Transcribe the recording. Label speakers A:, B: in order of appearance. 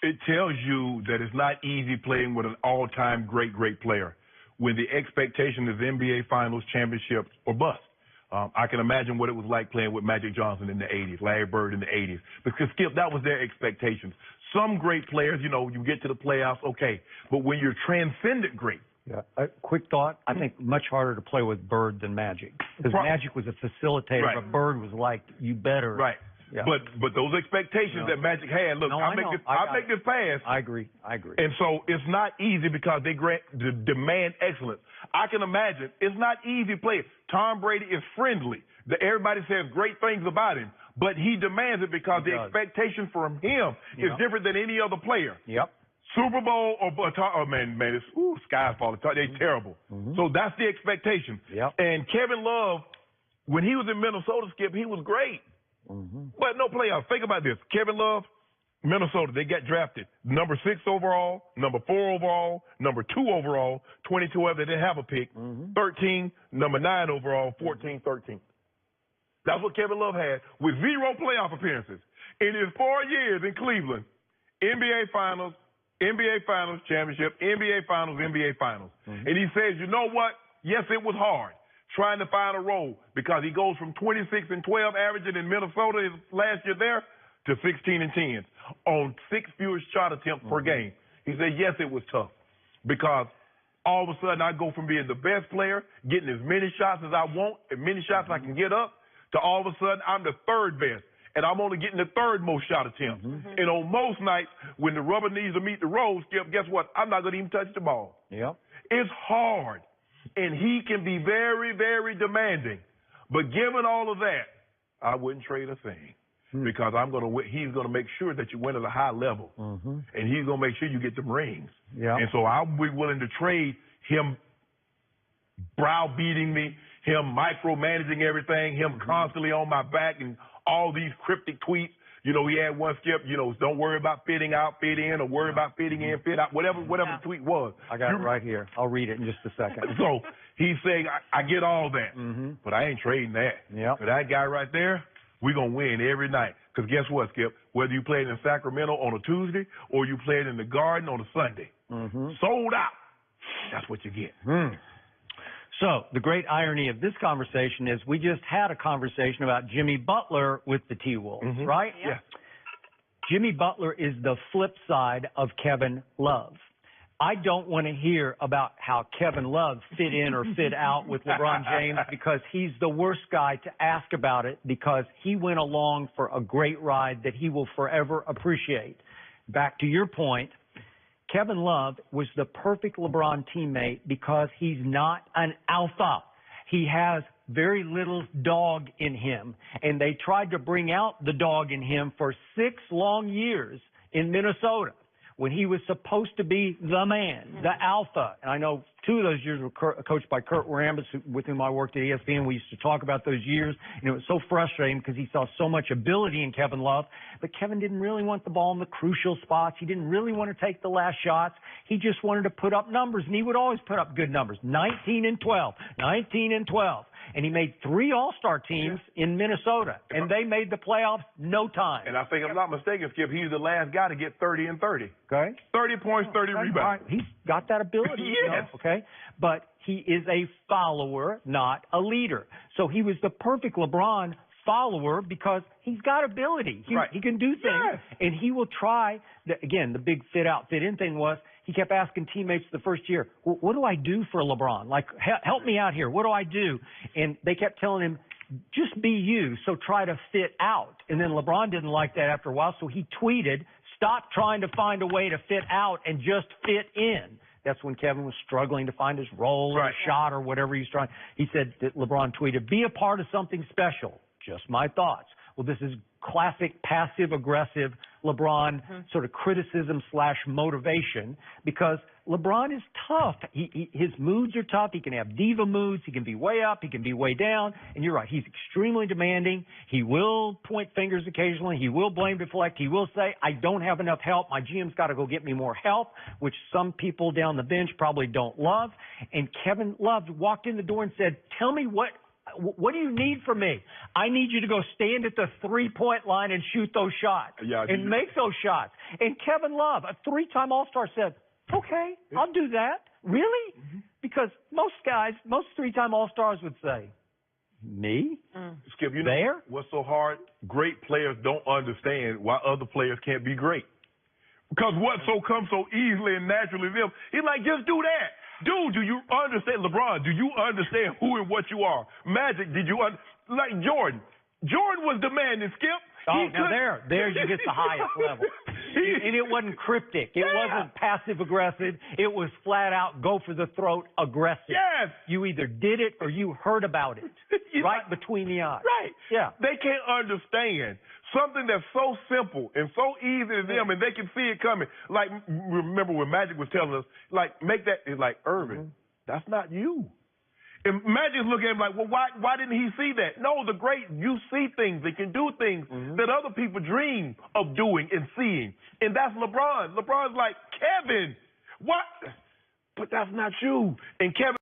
A: It tells you that it's not easy playing with an all-time great player when the expectation is NBA Finals, championships, or bust. I can imagine what it was like playing with Magic Johnson in the 80s, Larry Bird in the 80s. Because, Skip, that was their expectations. Some great players, you get to the playoffs, okay. But when you're transcendent great.
B: Yeah. A quick thought. I think much harder to play with Bird than Magic. Because Magic was a facilitator,
A: right.
B: but Bird was like, you better.
A: Right.
B: Yeah.
A: But those expectations that Magic had, look, I'll make this pass.
B: I agree.
A: And so it's not easy because they demand excellence. I can imagine it's not easy playing. Tom Brady is friendly. Everybody says great things about him, but he demands it because the expectation from him is different than any other player.
B: Yep.
A: Super Bowl it's sky's falling. They're terrible. So that's the expectation.
B: Yep.
A: And Kevin Love, when he was in Minnesota, Skip, he was great. But no playoffs. Think about this. Kevin Love, Minnesota, they got drafted. Number 6 overall, number 4 overall, number 2 overall, 22 they didn't have a pick, 13, number 9 overall, 14, 13. That's what Kevin Love had with 0 playoff appearances. In his 4 years in Cleveland, NBA Finals, championship, NBA Finals. And he says, you know what? Yes, it was hard trying to find a role because he goes from 26 and 12 averaging in Minnesota his last year there to 16 and 10 on 6 fewer shot attempts per game. He said, yes, it was tough because all of a sudden I go from being the best player, getting as many shots as I want, as many shots I can get up, to all of a sudden I'm the 3rd best. And I'm only getting the 3rd most shot attempts. And on most nights, when the rubber needs to meet the road, Skip, guess what? I'm not going to even touch the ball.
B: Yep.
A: It's hard. And he can be very, very demanding. But given all of that, I wouldn't trade a thing. Because he's going to make sure that you win at a high level. And he's going to make sure you get them rings.
B: Yeah.
A: And so I'll be willing to trade him browbeating me, him micromanaging everything, him constantly on my back and all these cryptic tweets. He had one, Skip, don't worry about fitting out, fit in, or worry about fitting in, fit out, whatever the tweet was.
B: I got it right here. I'll read it in just a second.
A: So he's saying, I get all that, but I ain't trading that.
B: Yep.
A: For that guy right there, we're going to win every night. Because guess what, Skip? Whether you played in Sacramento on a Tuesday or you played in the Garden on a Sunday, sold out. That's what you get.
B: So the great irony of this conversation is we just had a conversation about Jimmy Butler with the T-Wolves, right?
A: Yeah.
B: Jimmy Butler is the flip side of Kevin Love. I don't want to hear about how Kevin Love fit in or fit out with LeBron James because he's the worst guy to ask about it because he went along for a great ride that he will forever appreciate. Back to your point, Kevin Love was the perfect LeBron teammate because he's not an alpha. He has very little dog in him, and they tried to bring out the dog in him for 6 long years in Minnesota when he was supposed to be the man, the alpha. And I know 2 of those years were coached by Kurt Rambis, with whom I worked at ESPN. We used to talk about those years, and it was so frustrating because he saw so much ability in Kevin Love. But Kevin didn't really want the ball in the crucial spots. He didn't really want to take the last shots. He just wanted to put up numbers, and he would always put up good numbers, 19 and 12, 19 and 12. And he made 3 All-Star teams in Minnesota, and they made the playoffs no time.
A: And I think, if I'm not mistaken, Skip, he's the last guy to get 30 and 30.
B: Okay.
A: 30 points, 30 rebounds.
B: He's got that ability.
A: Yes.
B: Okay. But he is a follower, not a leader. So he was the perfect LeBron follower because he's got ability. He can do things. Yes. And he will try. Again, the big fit-out, fit-in thing was he kept asking teammates the first year, well, what do I do for LeBron? Like, help me out here. What do I do? And they kept telling him, just be you, so try to fit out. And then LeBron didn't like that after a while, so he tweeted, stop trying to find a way to fit out and just fit in. That's when Kevin was struggling to find his role or a shot or whatever he's trying. He said that LeBron tweeted, be a part of something special. Just my thoughts. Well, this is classic passive-aggressive LeBron sort of criticism / motivation because LeBron is tough. His moods are tough. He can have diva moods. He can be way up. He can be way down. And you're right. He's extremely demanding. He will point fingers occasionally. He will blame, deflect. He will say, I don't have enough help. My GM's got to go get me more help, which some people down the bench probably don't love. And Kevin Love walked in the door and said, tell me what What do you need from me? I need you to go stand at the three-point line and shoot those shots and make those shots. And Kevin Love, a three-time All-Star, said, okay, I'll do that. Really? Because most guys, most three-time All-Stars would say, me?
A: Skip, you know what's so hard? Great players don't understand why other players can't be great. Because what comes so easily and naturally to them, he's like, just do that. Dude, do you understand? LeBron, do you understand who and what you are? Magic, did you like Jordan? Jordan was demanding, Skip.
B: Oh, now there you get the highest level. And it wasn't cryptic. It wasn't passive-aggressive. It was flat-out, go-for-the-throat aggressive.
A: Yes.
B: You either did it or you heard about it right between the eyes.
A: Right.
B: Yeah.
A: They can't understand something that's so simple and so easy to them, and they can see it coming. Like, remember when Magic was telling us, like, make that, it's like, Irvin, that's not you. And Magic's looking at him like, well, why didn't he see that? No, the great, you see things that can do things that other people dream of doing and seeing. And that's LeBron. LeBron's like, Kevin, what? But that's not you. And Kevin